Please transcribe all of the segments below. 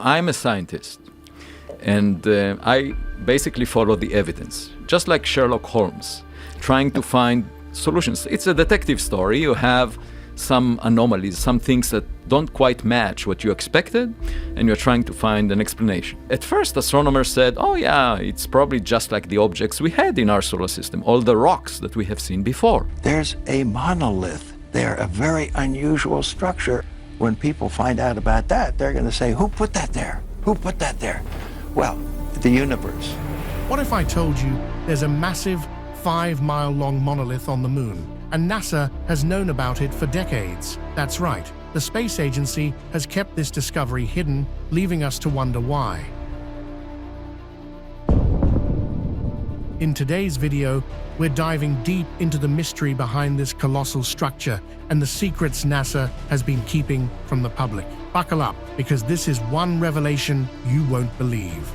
I'm a scientist, and I basically follow the evidence, just like Sherlock Holmes, trying to find solutions. It's a detective story. You have some anomalies, some things that don't quite match what you expected, and you're trying to find an explanation. At first, astronomers said, oh yeah, it's probably just like the objects we had in our solar system, all the rocks that we have seen before. There's a monolith there, a very unusual structure. When people find out about that, they're going to say, who put that there? Who put that there? Well, the universe. What if I told you there's a massive 5-mile-long monolith on the moon, and NASA has known about it for decades? That's right. The space agency has kept this discovery hidden, leaving us to wonder why. In today's video, we're diving deep into the mystery behind this colossal structure and the secrets NASA has been keeping from the public. Buckle up, because this is one revelation you won't believe.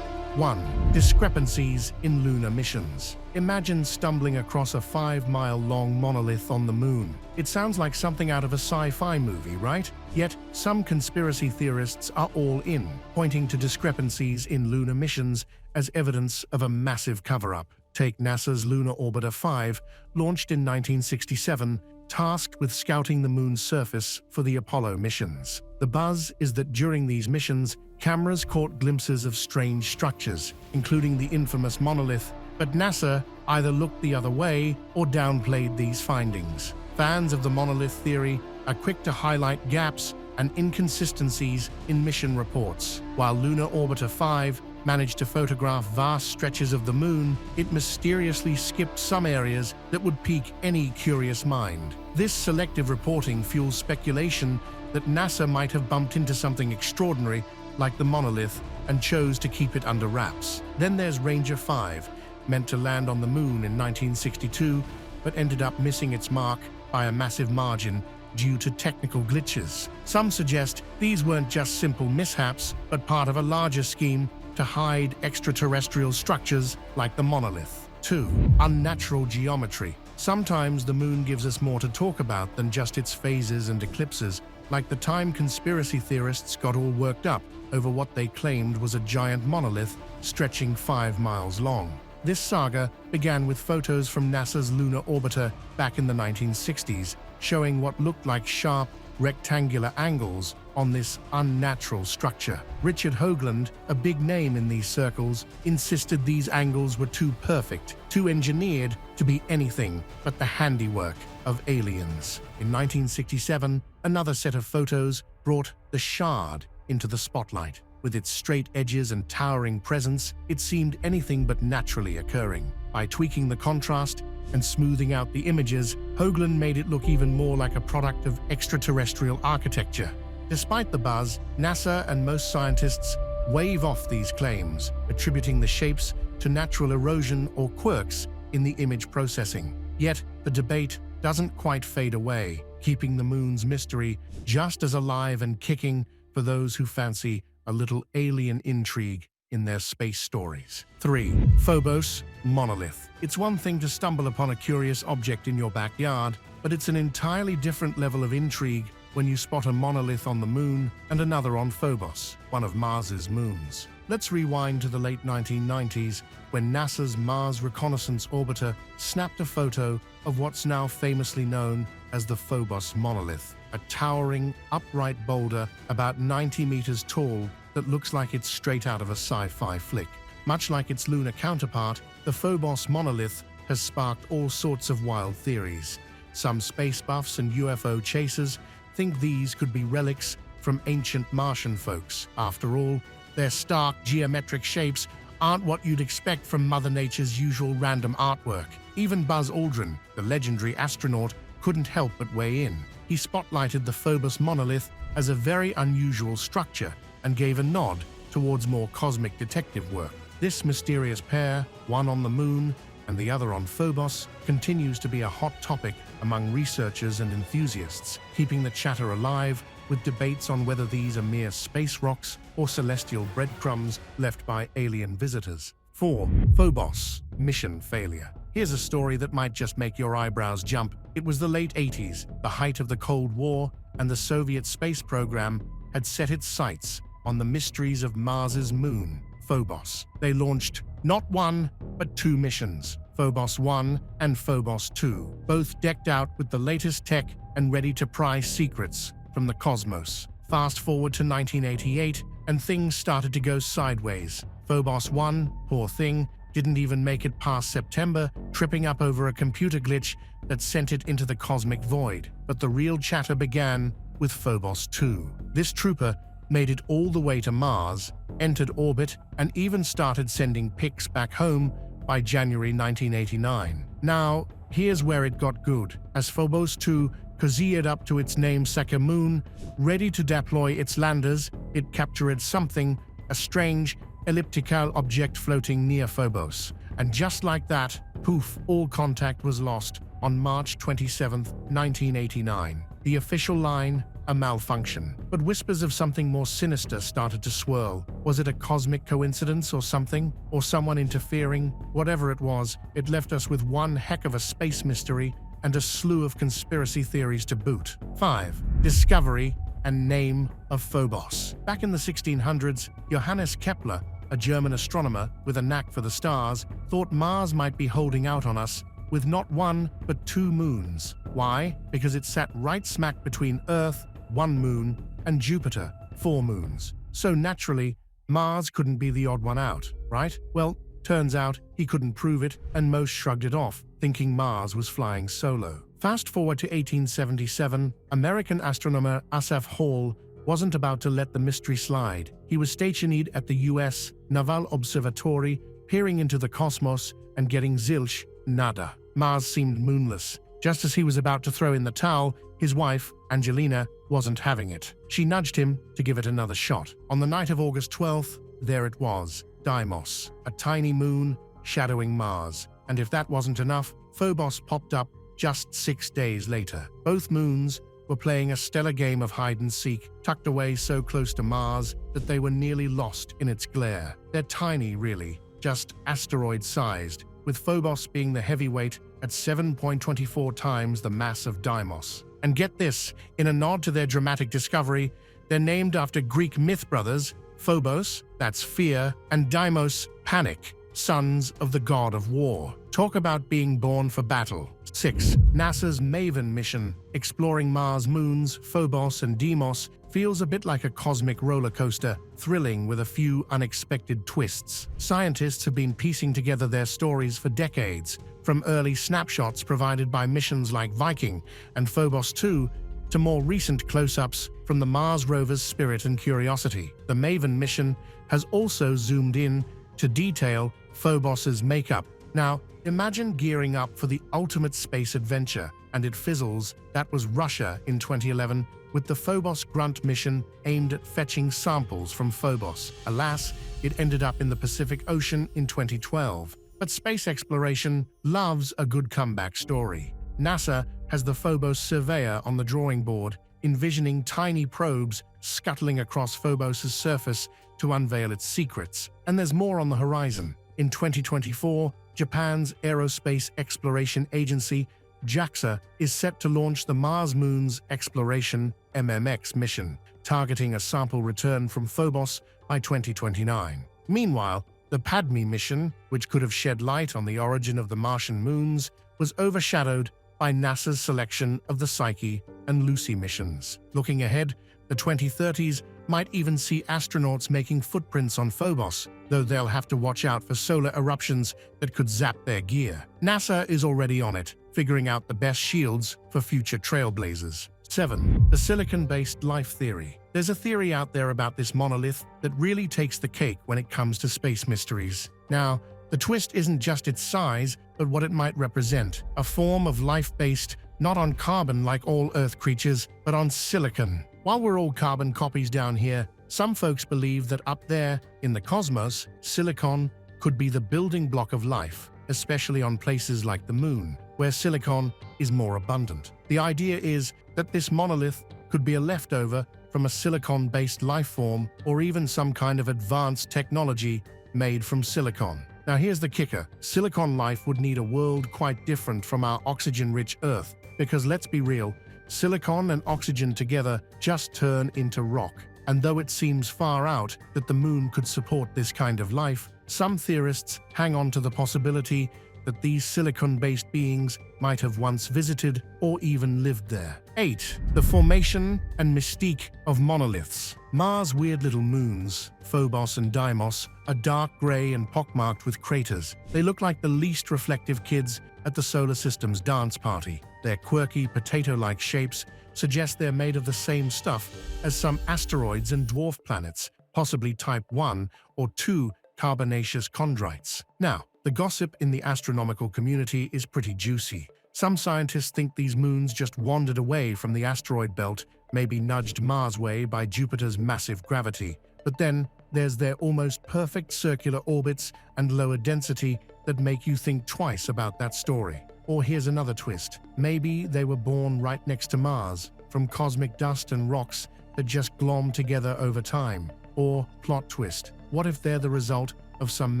1. Discrepancies in lunar missions. Imagine stumbling across a 5-mile-long monolith on the moon. It sounds like something out of a sci-fi movie, right? Yet, some conspiracy theorists are all in, pointing to discrepancies in lunar missions as evidence of a massive cover-up. Take NASA's Lunar Orbiter 5, launched in 1967, tasked with scouting the moon's surface for the Apollo missions. The buzz is that during these missions, cameras caught glimpses of strange structures, including the infamous monolith, but NASA either looked the other way or downplayed these findings. Fans of the monolith theory are quick to highlight gaps and inconsistencies in mission reports. While Lunar Orbiter 5 managed to photograph vast stretches of the moon, it mysteriously skipped some areas that would pique any curious mind. This selective reporting fuels speculation that NASA might have bumped into something extraordinary like the monolith and chose to keep it under wraps. Then there's Ranger 5, meant to land on the moon in 1962, but ended up missing its mark by a massive margin due to technical glitches. Some suggest these weren't just simple mishaps, but part of a larger scheme to hide extraterrestrial structures like the monolith. 2. Unnatural geometry. Sometimes the moon gives us more to talk about than just its phases and eclipses, like the time conspiracy theorists got all worked up over what they claimed was a giant monolith stretching 5 miles long. This saga began with photos from NASA's lunar orbiter back in the 1960s, showing what looked like sharp, rectangular angles on this unnatural structure. Richard Hoagland, a big name in these circles, insisted these angles were too perfect, too engineered to be anything but the handiwork of aliens. In 1967, another set of photos brought the shard into the spotlight. With its straight edges and towering presence, it seemed anything but naturally occurring. By tweaking the contrast and smoothing out the images, Hoagland made it look even more like a product of extraterrestrial architecture. Despite the buzz, NASA and most scientists wave off these claims, attributing the shapes to natural erosion or quirks in the image processing. Yet, the debate doesn't quite fade away, keeping the moon's mystery just as alive and kicking for those who fancy a little alien intrigue in their space stories. 3. Phobos Monolith. It's one thing to stumble upon a curious object in your backyard, but it's an entirely different level of intrigue when you spot a monolith on the moon and another on Phobos, one of Mars's moons. Let's rewind to the late 1990s, when NASA's Mars Reconnaissance Orbiter snapped a photo of what's now famously known as the Phobos Monolith, a towering, upright boulder about 90 meters tall that looks like it's straight out of a sci-fi flick. Much like its lunar counterpart, the Phobos Monolith has sparked all sorts of wild theories. Some space buffs and UFO chasers think these could be relics from ancient Martian folks. After all, their stark geometric shapes aren't what you'd expect from Mother Nature's usual random artwork. Even Buzz Aldrin, the legendary astronaut, couldn't help but weigh in. He spotlighted the Phobos monolith as a very unusual structure and gave a nod towards more cosmic detective work. This mysterious pair, one on the moon and the other on Phobos, continues to be a hot topic among researchers and enthusiasts, keeping the chatter alive with debates on whether these are mere space rocks or celestial breadcrumbs left by alien visitors. 4. Phobos Mission Failure. Here's a story that might just make your eyebrows jump. It was the late 80s, the height of the Cold War, and the Soviet space program had set its sights on the mysteries of Mars's moon, Phobos. They launched not one, but two missions, Phobos 1 and Phobos 2, both decked out with the latest tech and ready to pry secrets from the cosmos. Fast forward to 1988, and things started to go sideways. Phobos 1, poor thing, didn't even make it past September, tripping up over a computer glitch that sent it into the cosmic void. But the real chatter began with Phobos 2. This trooper made it all the way to Mars, entered orbit, and even started sending pics back home by January 1989. Now, here's where it got good. As Phobos 2 cozied up to its namesake moon, ready to deploy its landers, it captured something, a strange, elliptical object floating near Phobos. And just like that, poof, all contact was lost on March 27, 1989. The official line, a malfunction. But whispers of something more sinister started to swirl. Was it a cosmic coincidence or something? Or someone interfering? Whatever it was, it left us with one heck of a space mystery and a slew of conspiracy theories to boot. 5. Discovery and name of Phobos. Back in the 1600s, Johannes Kepler, a German astronomer with a knack for the stars, thought Mars might be holding out on us with not one, but two moons. Why? Because it sat right smack between Earth, 1 moon, and Jupiter, 4 moons. So naturally, Mars couldn't be the odd one out, right? Well, turns out he couldn't prove it, and most shrugged it off, thinking Mars was flying solo. Fast forward to 1877, American astronomer Asaph Hall wasn't about to let the mystery slide. He was stationed at the U.S. Naval Observatory, peering into the cosmos and getting zilch, nada. Mars seemed moonless. Just as he was about to throw in the towel, his wife, Angelina, wasn't having it. She nudged him to give it another shot. On the night of August 12th, there it was, Deimos, a tiny moon shadowing Mars. And if that wasn't enough, Phobos popped up just 6 days later. Both moons were playing a stellar game of hide-and-seek, tucked away so close to Mars that they were nearly lost in its glare. They're tiny, really, just asteroid-sized, with Phobos being the heavyweight at 7.24 times the mass of Deimos. And get this, in a nod to their dramatic discovery, they're named after Greek myth brothers, Phobos, that's fear, and Deimos, panic, sons of the god of war. Talk about being born for battle. 6. NASA's Maven mission, exploring Mars moons, Phobos and Deimos, feels a bit like a cosmic roller coaster, thrilling with a few unexpected twists. Scientists have been piecing together their stories for decades, from early snapshots provided by missions like Viking and Phobos 2 to more recent close-ups from the Mars rover's Spirit and Curiosity. The Maven mission has also zoomed in to detail Phobos's makeup. Now, imagine gearing up for the ultimate space adventure, and it fizzles. That was Russia in 2011, with the Phobos Grunt mission aimed at fetching samples from Phobos. Alas, it ended up in the Pacific Ocean in 2012. But space exploration loves a good comeback story. NASA has the Phobos Surveyor on the drawing board, envisioning tiny probes scuttling across Phobos' surface to unveil its secrets. And there's more on the horizon. In 2024, Japan's Aerospace Exploration Agency, JAXA, is set to launch the Mars Moons Exploration (MMX) mission, targeting a sample return from Phobos by 2029. Meanwhile, the Padme mission, which could have shed light on the origin of the Martian moons, was overshadowed by NASA's selection of the Psyche and Lucy missions. Looking ahead, the 2030s might even see astronauts making footprints on Phobos, though they'll have to watch out for solar eruptions that could zap their gear. NASA is already on it, figuring out the best shields for future trailblazers. 7. The silicon-based life theory. There's a theory out there about this monolith that really takes the cake when it comes to space mysteries. Now, the twist isn't just its size, but what it might represent. A form of life based not on carbon like all Earth creatures, but on silicon. While we're all carbon copies down here, some folks believe that up there, in the cosmos, silicon could be the building block of life, especially on places like the moon, where silicon is more abundant. The idea is that this monolith could be a leftover from a silicon-based life form or even some kind of advanced technology made from silicon. Now here's the kicker. Silicon life would need a world quite different from our oxygen-rich Earth, because let's be real, silicon and oxygen together just turn into rock. And though it seems far out that the moon could support this kind of life, some theorists hang on to the possibility that these silicon-based beings might have once visited or even lived there. 8. The formation and mystique of monoliths. Mars' weird little moons, Phobos and Deimos, are dark gray and pockmarked with craters. They look like the least reflective kids at the solar system's dance party. Their quirky, potato-like shapes suggest they're made of the same stuff as some asteroids and dwarf planets, possibly type 1 or 2 carbonaceous chondrites. Now, the gossip in the astronomical community is pretty juicy. Some scientists think these moons just wandered away from the asteroid belt, maybe nudged Mars' way by Jupiter's massive gravity. But then there's their almost perfect circular orbits and lower density that make you think twice about that story. Or here's another twist. Maybe they were born right next to Mars, from cosmic dust and rocks that just glom together over time. Or, plot twist, what if they're the result of some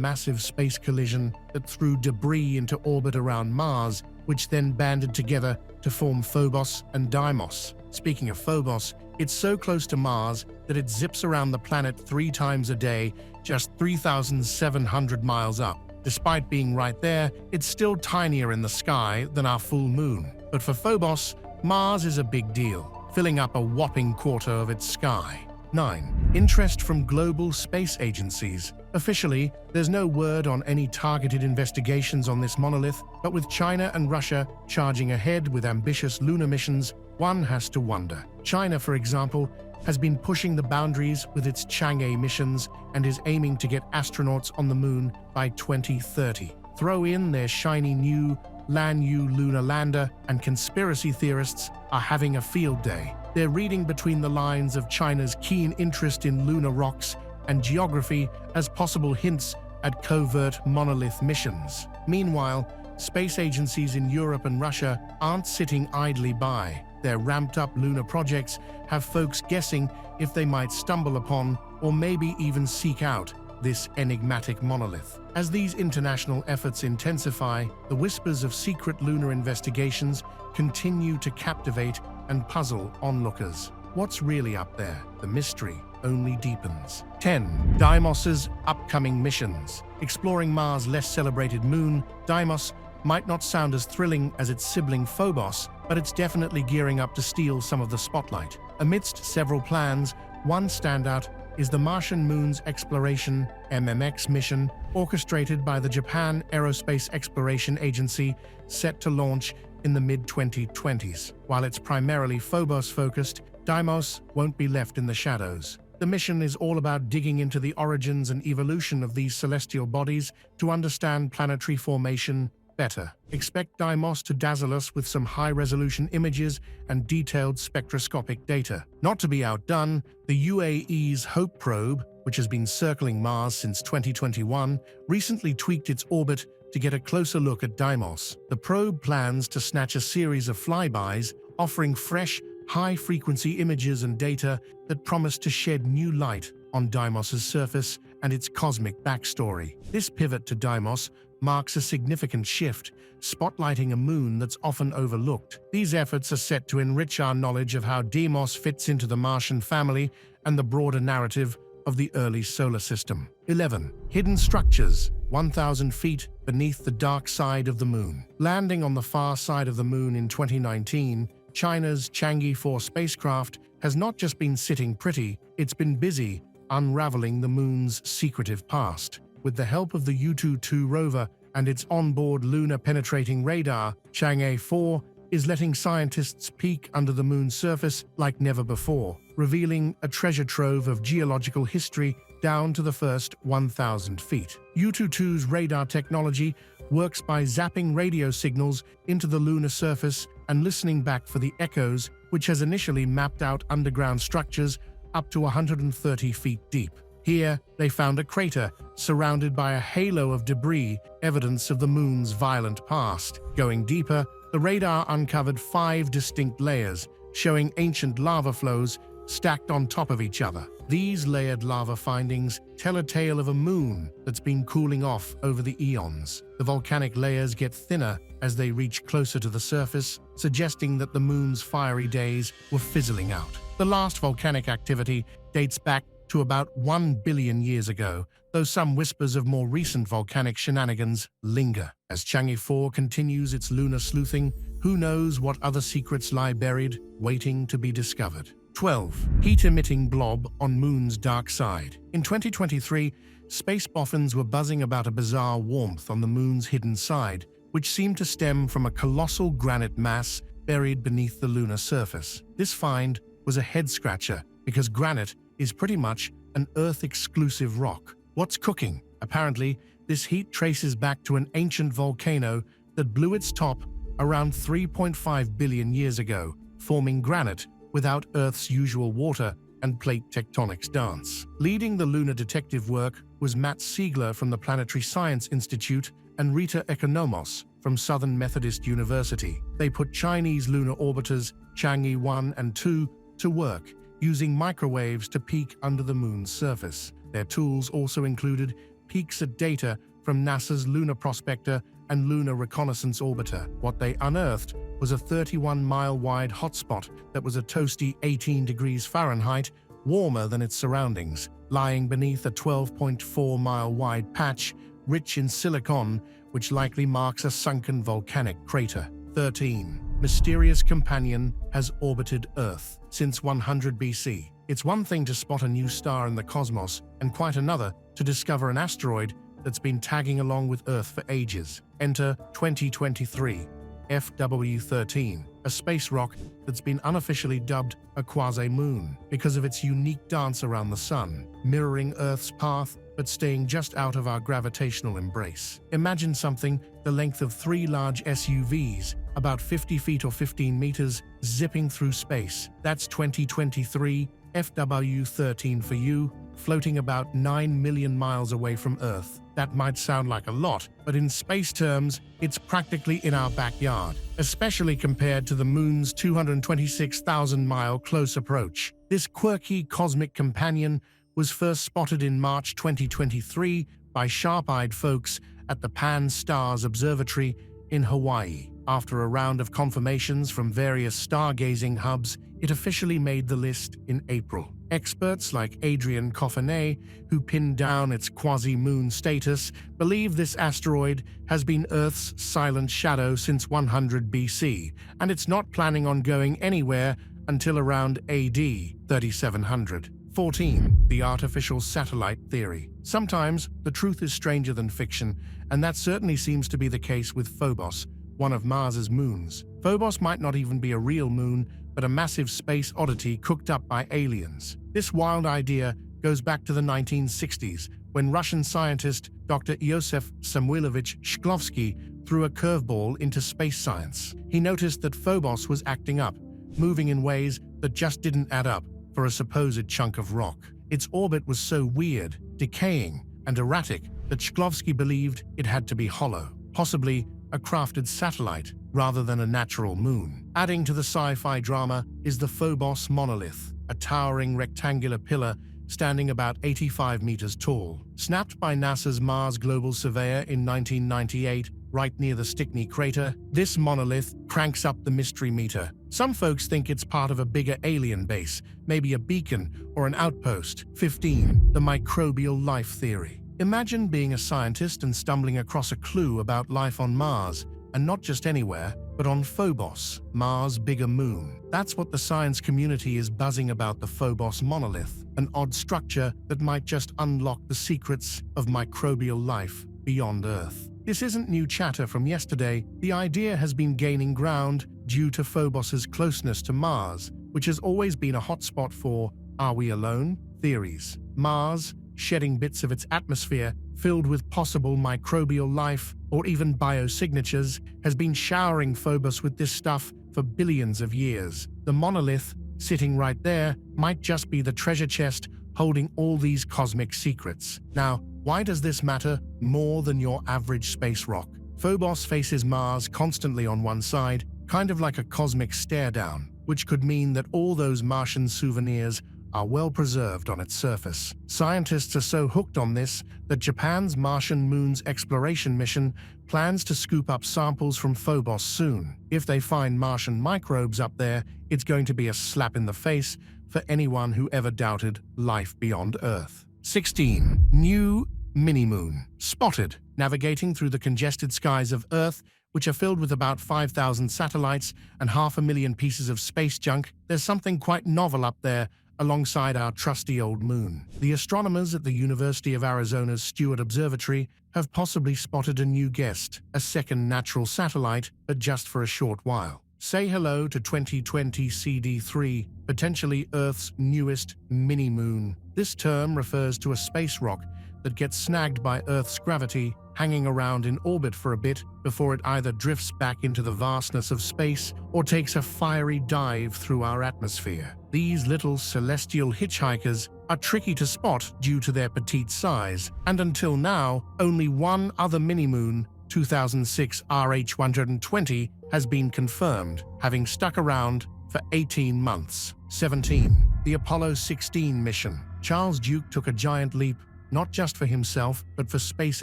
massive space collision that threw debris into orbit around Mars, which then banded together to form Phobos and Deimos? Speaking of Phobos, it's so close to Mars that it zips around the planet 3 times a day, just 3,700 miles up. Despite being right there, it's still tinier in the sky than our full moon. But for Phobos, Mars is a big deal, filling up a whopping quarter of its sky. 9. Interest from global space agencies. Officially, there's no word on any targeted investigations on this monolith, but with China and Russia charging ahead with ambitious lunar missions, one has to wonder. China, for example, has been pushing the boundaries with its Chang'e missions and is aiming to get astronauts on the moon by 2030. Throw in their shiny new Lanyu lunar lander, and conspiracy theorists are having a field day. They're reading between the lines of China's keen interest in lunar rocks and geography as possible hints at covert monolith missions. Meanwhile, space agencies in Europe and Russia aren't sitting idly by. Their ramped-up lunar projects have folks guessing if they might stumble upon or maybe even seek out this enigmatic monolith. As these international efforts intensify, the whispers of secret lunar investigations continue to captivate and puzzle onlookers. What's really up there? The mystery only deepens. 10. Deimos's upcoming missions. Exploring Mars' less celebrated moon, Deimos might not sound as thrilling as its sibling Phobos, but it's definitely gearing up to steal some of the spotlight. Amidst several plans, one standout is the Martian Moon's Exploration (MMX) mission, orchestrated by the Japan Aerospace Exploration Agency, set to launch in the mid-2020s. While it's primarily Phobos-focused, Deimos won't be left in the shadows. The mission is all about digging into the origins and evolution of these celestial bodies to understand planetary formation better. Expect Deimos to dazzle us with some high-resolution images and detailed spectroscopic data. Not to be outdone, the UAE's Hope probe, which has been circling Mars since 2021, recently tweaked its orbit to get a closer look at Deimos. The probe plans to snatch a series of flybys, offering fresh, high-frequency images and data that promise to shed new light on Deimos's surface and its cosmic backstory. This pivot to Deimos marks a significant shift, spotlighting a moon that's often overlooked. These efforts are set to enrich our knowledge of how Deimos fits into the Martian family and the broader narrative of the early solar system. 11. Hidden structures, 1,000 feet beneath the dark side of the moon. Landing on the far side of the moon in 2019, China's Chang'e 4 spacecraft has not just been sitting pretty, it's been busy unraveling the moon's secretive past. With the help of the Yutu-2 rover and its onboard lunar-penetrating radar, Chang'e 4 is letting scientists peek under the moon's surface like never before, revealing a treasure trove of geological history down to the first 1,000 feet. Yutu-2's radar technology works by zapping radio signals into the lunar surface and listening back for the echoes, which has initially mapped out underground structures up to 130 feet deep. Here, they found a crater surrounded by a halo of debris, evidence of the moon's violent past. Going deeper, the radar uncovered 5 distinct layers, showing ancient lava flows stacked on top of each other. These layered lava findings tell a tale of a moon that's been cooling off over the eons. The volcanic layers get thinner as they reach closer to the surface, suggesting that the moon's fiery days were fizzling out. The last volcanic activity dates back to about 1 billion years ago, though some whispers of more recent volcanic shenanigans linger. As Chang'e 4 continues its lunar sleuthing, who knows what other secrets lie buried, waiting to be discovered. 12. Heat-emitting blob on moon's dark side. In 2023, space boffins were buzzing about a bizarre warmth on the moon's hidden side, which seemed to stem from a colossal granite mass buried beneath the lunar surface. This find was a head-scratcher because granite is pretty much an Earth-exclusive rock. What's cooking? Apparently, this heat traces back to an ancient volcano that blew its top around 3.5 billion years ago, forming granite without Earth's usual water and plate tectonics dance. Leading the lunar detective work was Matt Siegler from the Planetary Science Institute and Rita Economos from Southern Methodist University. They put Chinese lunar orbiters Chang'e 1 and 2 to work, using microwaves to peek under the moon's surface. Their tools also included peeks at data from NASA's Lunar Prospector and Lunar Reconnaissance Orbiter. What they unearthed was a 31-mile-wide hotspot that was a toasty 18 degrees Fahrenheit, warmer than its surroundings, lying beneath a 12.4-mile-wide patch rich in silicon, which likely marks a sunken volcanic crater. 13. Mysterious companion has orbited Earth since 100 BC. It's one thing to spot a new star in the cosmos, and quite another to discover an asteroid that's been tagging along with Earth for ages. Enter 2023 FW13, a space rock that's been unofficially dubbed a quasi-moon because of its unique dance around the sun, mirroring Earth's path but staying just out of our gravitational embrace. Imagine something the length of 3 large SUVs, about 50 feet or 15 meters, zipping through space. That's 2023 FW13 for you, floating about 9 million miles away from Earth. That might sound like a lot, but in space terms, it's practically in our backyard, especially compared to the moon's 226,000-mile close approach. This quirky cosmic companion was first spotted in March 2023 by sharp-eyed folks at the Pan-STARRS Observatory in Hawaii. After a round of confirmations from various stargazing hubs, it officially made the list in April. Experts like Adrian Coffinet, who pinned down its quasi-moon status, believe this asteroid has been Earth's silent shadow since 100 BC, and it's not planning on going anywhere until around AD 3700. 14. The artificial satellite theory. Sometimes the truth is stranger than fiction, and that certainly seems to be the case with Phobos, one of Mars's moons. Phobos might not even be a real moon, but a massive space oddity cooked up by aliens. This wild idea goes back to the 1960s, when Russian scientist Dr. Iosif Samuilovich Shklovsky threw a curveball into space science. He noticed that Phobos was acting up, moving in ways that just didn't add up for a supposed chunk of rock. Its orbit was so weird, decaying, and erratic that Shklovsky believed it had to be hollow, possibly a crafted satellite rather than a natural moon. Adding to the sci-fi drama is the Phobos Monolith, a towering rectangular pillar standing about 85 meters tall. Snapped by NASA's Mars Global Surveyor in 1998, right near the Stickney crater, this monolith cranks up the mystery meter. Some folks think it's part of a bigger alien base, maybe a beacon or an outpost. 15. The microbial life theory. Imagine being a scientist and stumbling across a clue about life on Mars, and not just anywhere, but on Phobos, Mars' bigger moon. That's what the science community is buzzing about the Phobos Monolith, an odd structure that might just unlock the secrets of microbial life beyond Earth. This isn't new chatter from yesterday. The idea has been gaining ground due to Phobos's closeness to Mars, which has always been a hotspot for "are we alone?" theories. Mars, shedding bits of its atmosphere filled with possible microbial life or even biosignatures, has been showering Phobos with this stuff for billions of years. The monolith, sitting right there, might just be the treasure chest holding all these cosmic secrets. Now, why does this matter more than your average space rock? Phobos faces Mars constantly on one side, kind of like a cosmic stare-down, which could mean that all those Martian souvenirs are well preserved on its surface. Scientists are so hooked on this that Japan's Martian Moon's exploration mission plans to scoop up samples from Phobos soon. If they find Martian microbes up there, it's going to be a slap in the face for anyone who ever doubted life beyond Earth. 16. New mini-moon. Spotted. Navigating through the congested skies of Earth, which are filled with about 5,000 satellites and 500,000 pieces of space junk, there's something quite novel up there alongside our trusty old moon. The astronomers at the University of Arizona's Stewart Observatory have possibly spotted a new guest, a second natural satellite, but just for a short while. Say hello to 2020 CD3, potentially Earth's newest mini-moon. This term refers to a space rock that gets snagged by Earth's gravity, hanging around in orbit for a bit before it either drifts back into the vastness of space or takes a fiery dive through our atmosphere. These little celestial hitchhikers are tricky to spot due to their petite size, and until now, only one other mini-moon, 2006 RH120, has been confirmed, having stuck around for 18 months. 17. The Apollo 16 mission. Charles Duke took a giant leap, not just for himself, but for space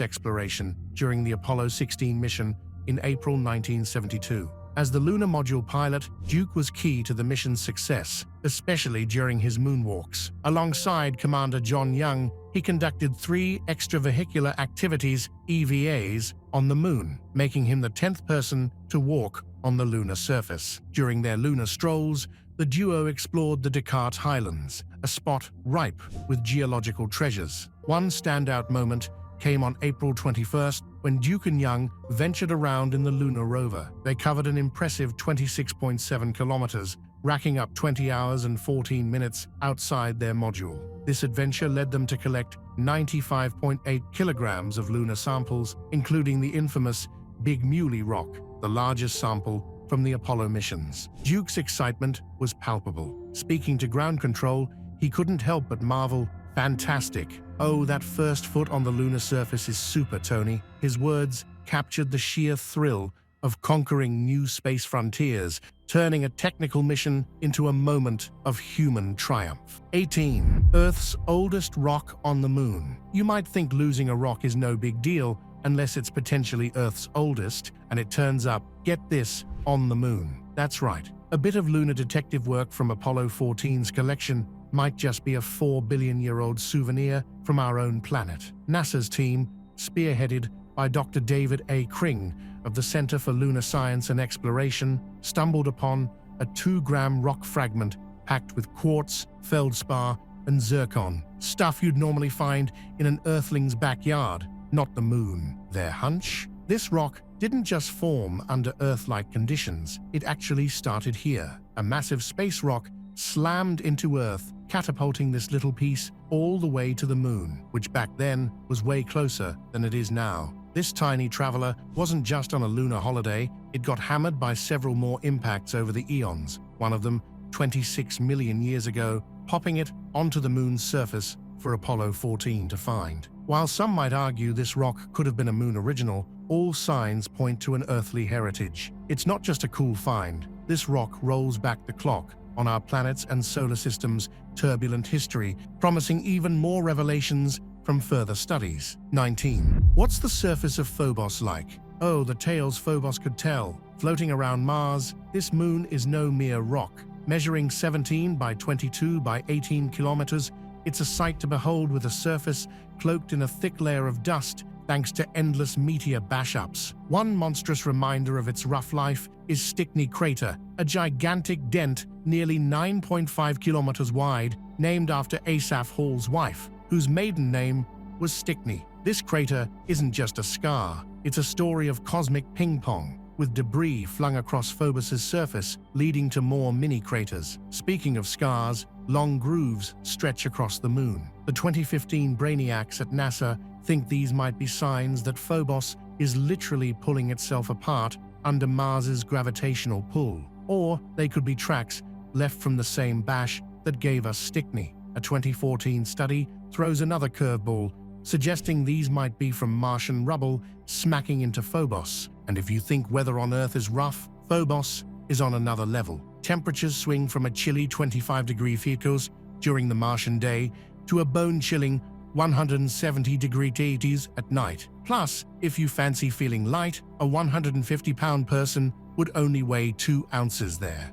exploration during the Apollo 16 mission in April 1972. As the lunar module pilot, Duke was key to the mission's success, especially during his moonwalks. Alongside Commander John Young, he conducted 3 extravehicular activities, EVAs, on the moon, making him the 10th person to walk on the lunar surface. During their lunar strolls, the duo explored the Descartes Highlands, a spot ripe with geological treasures. One standout moment came on April 21st when Duke and Young ventured around in the lunar rover. They covered an impressive 26.7 kilometers, racking up 20 hours and 14 minutes outside their module. This adventure led them to collect 95.8 kilograms of lunar samples, including the infamous Big Muley Rock, the largest sample from the Apollo missions. Duke's excitement was palpable. Speaking to ground control, he couldn't help but marvel, "Fantastic. Oh, that first foot on the lunar surface is super, Tony." His words captured the sheer thrill of conquering new space frontiers, turning a technical mission into a moment of human triumph. 18. Earth's oldest rock on the moon. You might think losing a rock is no big deal unless it's potentially Earth's oldest, and it turns up, get this, on the moon. That's right. A bit of lunar detective work from Apollo 14's collection might just be a 4-billion-year-old souvenir from our own planet. NASA's team, spearheaded by Dr. David A. Kring of the Center for Lunar Science and Exploration, stumbled upon a 2-gram rock fragment packed with quartz, feldspar, and zircon, stuff you'd normally find in an Earthling's backyard, not the moon. Their hunch? This rock didn't just form under Earth-like conditions, it actually started here. A massive space rock slammed into Earth, catapulting this little piece all the way to the moon, which back then was way closer than it is now. This tiny traveler wasn't just on a lunar holiday, it got hammered by several more impacts over the eons, one of them 26 million years ago, popping it onto the moon's surface for Apollo 14 to find. While some might argue this rock could have been a moon original, all signs point to an earthly heritage. It's not just a cool find. This rock rolls back the clock on our planet's and solar system's turbulent history, promising even more revelations from further studies. 19. What's the surface of Phobos like? Oh, the tales Phobos could tell. Floating around Mars, this moon is no mere rock. Measuring 17 by 22 by 18 kilometers, it's a sight to behold, with a surface cloaked in a thick layer of dust thanks to endless meteor bash-ups. One monstrous reminder of its rough life is Stickney Crater, a gigantic dent nearly 9.5 kilometers wide, named after Asaph Hall's wife, whose maiden name was Stickney. This crater isn't just a scar, it's a story of cosmic ping-pong, with debris flung across Phobos' surface, leading to more mini-craters. Speaking of scars, long grooves stretch across the moon. The 2015 brainiacs at NASA think these might be signs that Phobos is literally pulling itself apart under Mars's gravitational pull. Or they could be tracks left from the same bash that gave us Stickney. A 2014 study throws another curveball, suggesting these might be from Martian rubble smacking into Phobos. And if you think weather on Earth is rough, Phobos is on another level. temperatures swing from a chilly 25-degree Celsius during the Martian day to a bone-chilling 170-degree Celsius at night. Plus, if you fancy feeling light, a 150-pound person would only weigh 2 ounces there.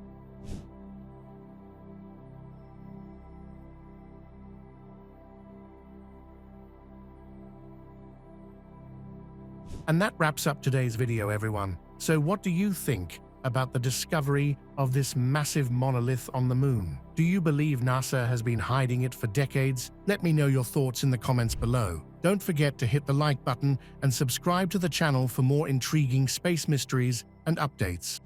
And that wraps up today's video, everyone. So what do you think about the discovery of this massive monolith on the moon? Do you believe NASA has been hiding it for decades? Let me know your thoughts in the comments below. Don't forget to hit the like button and subscribe to the channel for more intriguing space mysteries and updates.